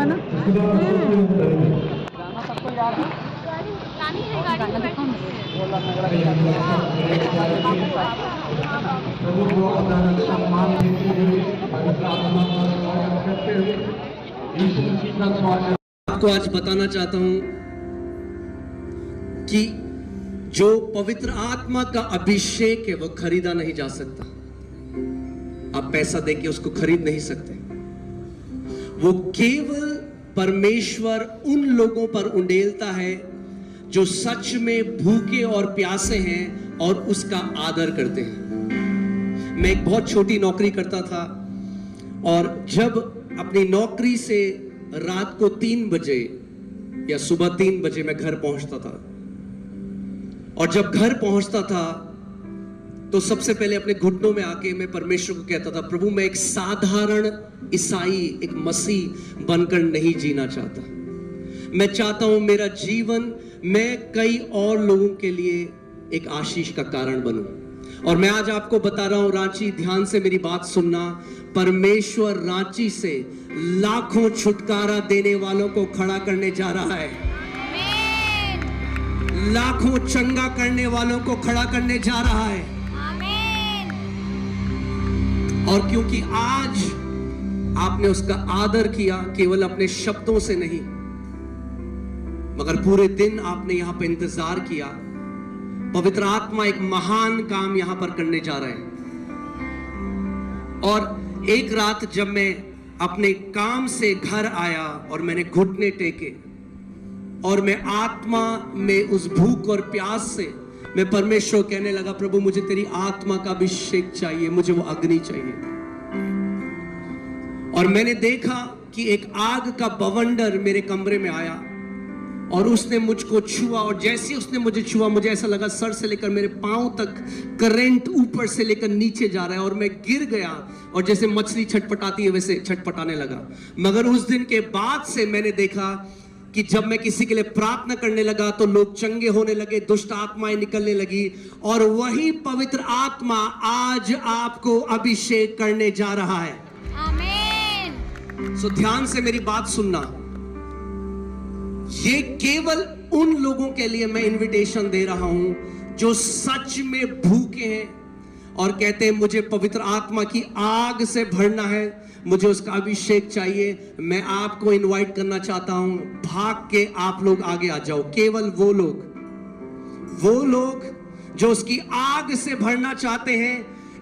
गाना सबको याद है। आपको आज बताना चाहता हूं कि जो पवित्र आत्मा का अभिषेक है वो खरीदा नहीं जा सकता। आप पैसा देके उसको खरीद नहीं सकते। वो केवल परमेश्वर उन लोगों पर उंडेलता है जो सच में भूखे और प्यासे हैं और उसका आदर करते हैं। मैं एक बहुत छोटी नौकरी करता था और जब अपनी नौकरी से रात को 3 बजे या सुबह 3 बजे मैं घर पहुंचता था और जब घर पहुंचता था तो सबसे पहले अपने घुटनों में आके मैं परमेश्वर को कहता था, प्रभु मैं एक साधारण ईसाई, एक मसीह बनकर नहीं जीना चाहता। मैं चाहता हूं मेरा जीवन मैं कई और लोगों के लिए एक आशीष का कारण बनूं। और मैं आज आपको बता रहा हूं, रांची ध्यान से मेरी बात सुनना, परमेश्वर रांची से लाखों छुटकारा देने वालों को खड़ा करने जा रहा है। लाखों चंगा करने वालों को खड़ा करने जा रहा है। और क्योंकि आज आपने उसका आदर किया, केवल अपने शब्दों से नहीं मगर पूरे दिन आपने यहां पर इंतजार किया, पवित्र आत्मा एक महान काम यहां पर करने जा रहे हैं। और एक रात जब मैं अपने काम से घर आया और मैंने घुटने टेके और मैं आत्मा में उस भूख और प्यास से मैं परमेश्वर कहने लगा, प्रभु मुझे तेरी आत्मा का अभिषेक चाहिए, मुझे वो अग्नि चाहिए। और मैंने देखा कि एक आग का बवंडर मेरे कमरे में आया और उसने मुझको छुआ और जैसे ही उसने मुझे छुआ मुझे ऐसा लगा सर से लेकर मेरे पांव तक करंट ऊपर से लेकर नीचे जा रहा है और मैं गिर गया और जैसे मछली छटपटाती है वैसे छटपटाने लगा। मगर उस दिन के बाद से मैंने देखा कि जब मैं किसी के लिए प्रार्थना करने लगा तो लोग चंगे होने लगे, दुष्ट आत्माएं निकलने लगी और वही पवित्र आत्मा आज आपको अभिषेक करने जा रहा है। आमीन। सो ध्यान से मेरी बात सुनना, ये केवल उन लोगों के लिए मैं इनविटेशन दे रहा हूं जो सच में भूखे हैं और कहते हैं मुझे पवित्र आत्मा की आग से भरना है, मुझे उसका अभिषेक चाहिए। मैं आपको इनवाइट करना चाहता हूं, भाग के आप लोग आगे आ जाओ। केवल वो लोग जो उसकी आग से भरना चाहते हैं,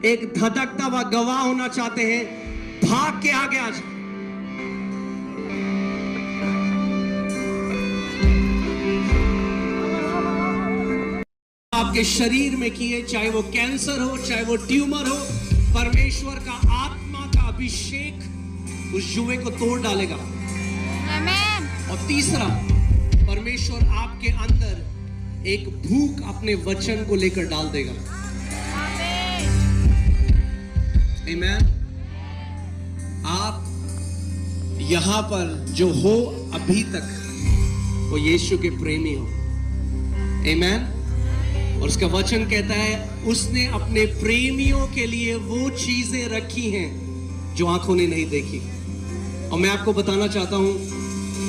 एक धधकता हुआ गवाह होना चाहते हैं, भाग के आगे आ जाओ। आपके शरीर में किए, चाहे वो कैंसर हो, चाहे वो ट्यूमर हो, परमेश्वर का आत्मा का अभिषेक उस जुए को तोड़ डालेगा। आमीन। और तीसरा, परमेश्वर आपके अंदर एक भूख अपने वचन को लेकर डाल देगा। आमीन। आप यहां पर जो हो अभी तक वो यीशु के प्रेमी हो। आमीन। और उसका वचन कहता है उसने अपने प्रेमियों के लिए वो चीजें रखी हैं जो आंखों ने नहीं देखी। और मैं आपको बताना चाहता हूं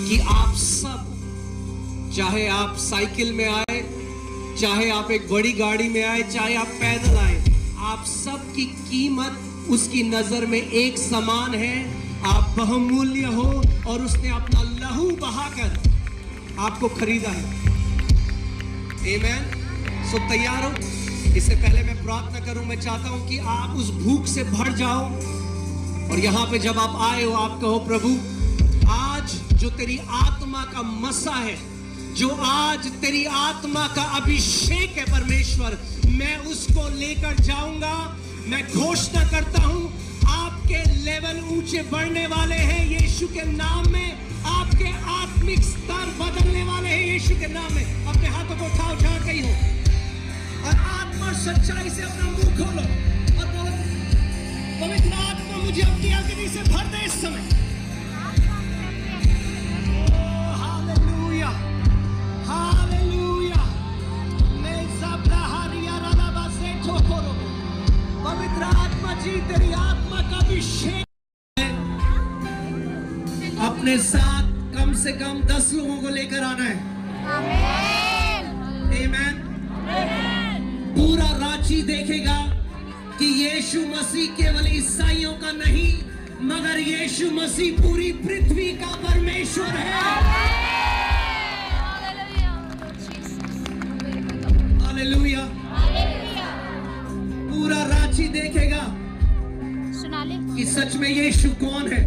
कि आप सब, चाहे आप साइकिल में आए, चाहे आप एक बड़ी गाड़ी में आए, चाहे आप पैदल आए, आप सब की कीमत उसकी नजर में एक समान है। आप बहुमूल्य हो और उसने अपना लहू बहाकर आपको खरीदा है। आमीन। सो तैयार हो? इससे पहले मैं प्रार्थना करूं, मैं चाहता हूं कि आप उस भूख से भर जाओ और यहां पे जब आप आए हो आप कहो, प्रभु आज जो तेरी आत्मा का मसा है, जो आज तेरी आत्मा का अभिषेक है परमेश्वर, मैं उसको लेकर जाऊंगा। मैं घोषणा करता हूं आपके लेवल ऊंचे बढ़ने वाले हैं यीशु के नाम में। आपके आत्मिक स्तर बदलने वाले हैं यीशु के नाम में। अपने हाथों को उठाओ जहां कहीं हो और आत्मा सच्चाई से अपना मुंह खोलो और बोलो, पवित्र आत्मा मुझे अपनी अग्नि से भर दे इस समय। Hallelujah, hallelujah. मैं ज़ब्राहरिया रालाबा से ठोकरो। पवित्र आत्मा जी, तेरी आत्मा का अभिषेक अपने अपने साथ कम से कम 10 लोगों को लेकर आना है। आमीन। पूरा रांची देखेगा कि यीशु मसीह केवल ईसाइयों का नहीं, मगर यीशु मसीह पूरी पृथ्वी का परमेश्वर है। हालेलुया। पूरा रांची देखेगा कि सच में यीशु कौन है।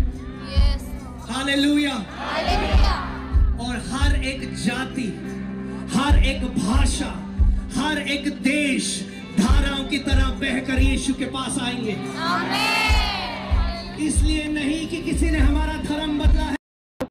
हालेलुया। और हर एक जाति, हर एक भाषा, हर एक देश धाराओं की तरह बहकर यीशु के पास आएंगे। इसलिए नहीं कि किसी ने हमारा धर्म बदला है,